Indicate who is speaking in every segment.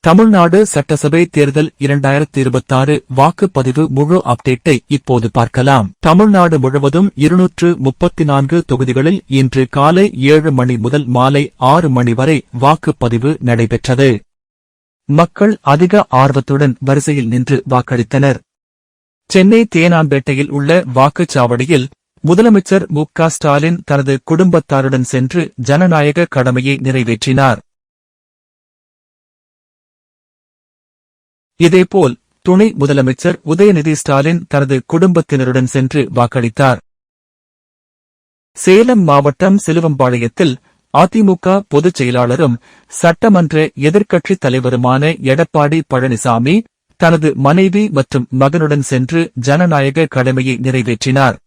Speaker 1: தமிழ்நாடு சட்டசபை தேர்தல் 2026 வாக்குப்பதிவு முழு அப்டேட்டை இப்போது பார்க்கலாம். தமிழ்நாடு முழுவதும் 234 தொகுதிகளில் இன்று காலை 7 மணி முதல் மாலை 6 மணி வரை வாக்குப்பதிவு நடைபெற்றது. மக்கள் அதிக ஆர்வத்துடன் வரிசையில் நின்று வாக்களித்தனர். சென்னை தேனாம்பேட்டையில் உள்ள வாக்குச்சாவடியில் முதலமைச்சர் மு.க. ஸ்டாலின் தனது குடும்பத்தாருடன் சென்று ஜனநாயக கடமையை நிறைவேற்றினார். இதேபோல் துணை முதலமைச்சர் உதயநிதி ஸ்டாலின் தனது குடும்பத்தினருடன் சென்று வாக்களித்தார். சேலம் மாவட்டம் சிலுவம்பாளையத்தில் அதிமுக பொதுச் செயலாளரும் சட்டமன்ற எதிர்க்கட்சித் தலைவருமான எடப்பாடி பழனிசாமி தனது மனைவி மற்றும் மகனுடன் சென்று ஜனநாயக கடமையை நிறைவேற்றினார்.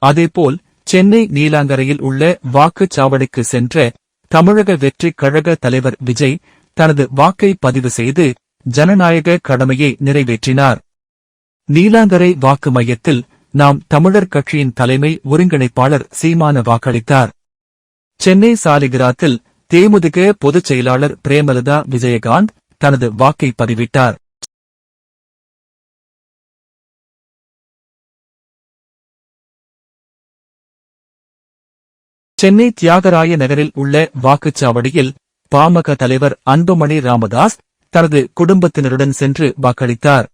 Speaker 1: அதேபோல் சென்னை நீலாங்கரையில் உள்ள வாக்குச்சாவடிக்கு சென்ற தமிழக வெற்றிக் கழக தலைவர் விஜய் தனது வாக்கை பதிவு செய்து ஜனநாயக கடமையை நிறைவேற்றினார். நீலாங்கரை வாக்கு மையத்தில் நாம் தமிழர் கட்சியின் தலைமை ஒருங்கிணைப்பாளர் சீமான வாக்களித்தார். சென்னை சாலிகிராத்தில் தேமுதிக பொதுச் செயலாளர் பிரேமலதா விஜயகாந்த் தனது வாக்கை பதிவிட்டார். சென்னை தியாகராய நகரில் உள்ள வாக்குச்சாவடியில் பாமக தலைவர் அன்புமணி ராமதாஸ் தனது குடும்பத்தினருடன் சென்று வாக்களித்தார்.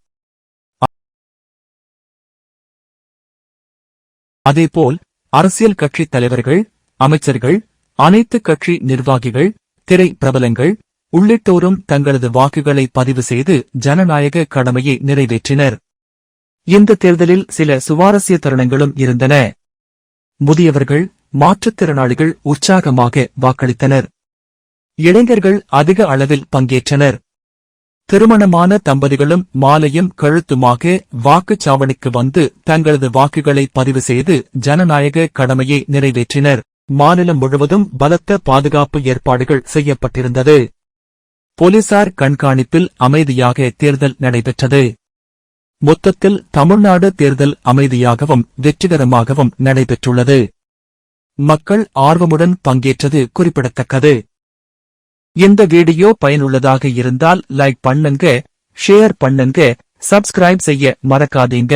Speaker 1: அதேபோல் அரசியல் கட்சித் தலைவர்கள், அமைச்சர்கள், அனைத்து கட்சி நிர்வாகிகள், திரை பிரபலங்கள் உள்ளிட்டோரும் தங்களது வாக்குகளை பதிவு செய்து ஜனநாயக கடமையை நிறைவேற்றினர். இந்த தேர்தலில் சில சுவாரஸ்ய தருணங்களும் இருந்தன. முதியவர்கள், மாற்றுத்திறனாளிகள் உற்சாகமாக வாக்களித்தனர். இளைஞர்கள் அதிக அளவில் பங்கேற்றனர். திருமணமான தம்பதிகளும் மாலையும் கழுத்துமாக வாக்குச்சாவடிக்கு வந்து தங்களது வாக்குகளை பதிவு செய்து ஜனநாயக கடமையை நிறைவேற்றினர். மாநிலம் முழுவதும் பலத்த பாதுகாப்பு ஏற்பாடுகள் செய்யப்பட்டிருந்தது. போலீசார் கண்காணிப்பில் அமைதியாக தேர்தல் நடைபெற்றது. மொத்தத்தில் தமிழ்நாடு தேர்தல் அமைதியாகவும் வெற்றிகரமாகவும் நடைபெற்றுள்ளது. மக்கள் ஆர்வமுடன் பங்கேற்றது குறிப்பிடத்தக்கது. இந்த வீடியோ பயனுள்ளதாக இருந்தால் லைக் பண்ணுங்க, ஷேர் பண்ணுங்க, சப்ஸ்கிரைப் செய்ய மறக்காதீங்க.